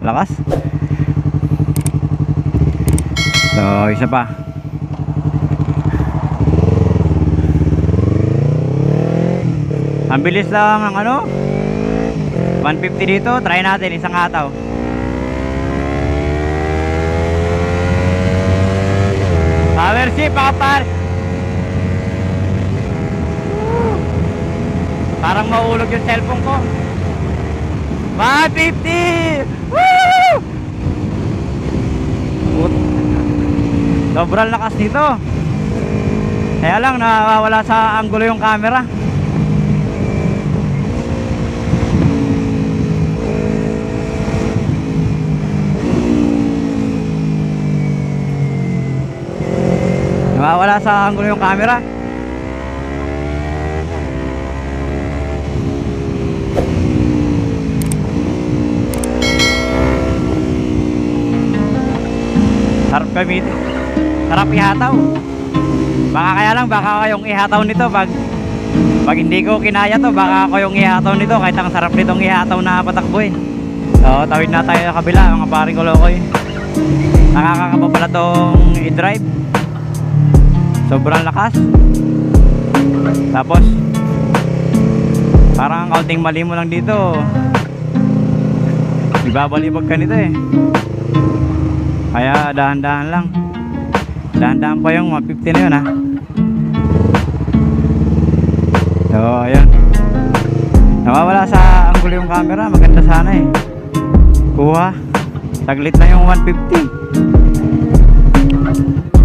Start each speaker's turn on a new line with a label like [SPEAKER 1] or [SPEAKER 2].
[SPEAKER 1] lakas. So isa pa. Ang bilis lang ang ano, 150 dito. Try natin isang hataw. Power shift mga par. Parang maulog yung cellphone ko. 150! Woo! Sobrang lakas nito. Kaya lang nawawala sa anggulo yung camera. Nawawala sa anggulo yung camera. Sarap gamitin. Sarap ihataw. Baka kaya lang, baka kayong ihataw nito pag hindi ko kinaya to, baka ako yung ihataw nito kahit ang sarap nitong ihataw na patakbo eh. So tawid na tayo sa kabila mga paring kolokoy. Nakakakaba pala tong i-drive. Sobrang lakas. Tapos parang kaunting mali mo lang dito, ibabalibag ka nito eh. Kaya dahan-dahan lang. Dahan-dahan pa yung 150 na yun ha. So ayan, nawawala sa anggulo yung camera. Maganda sana eh. Kuha saglit na yung 150.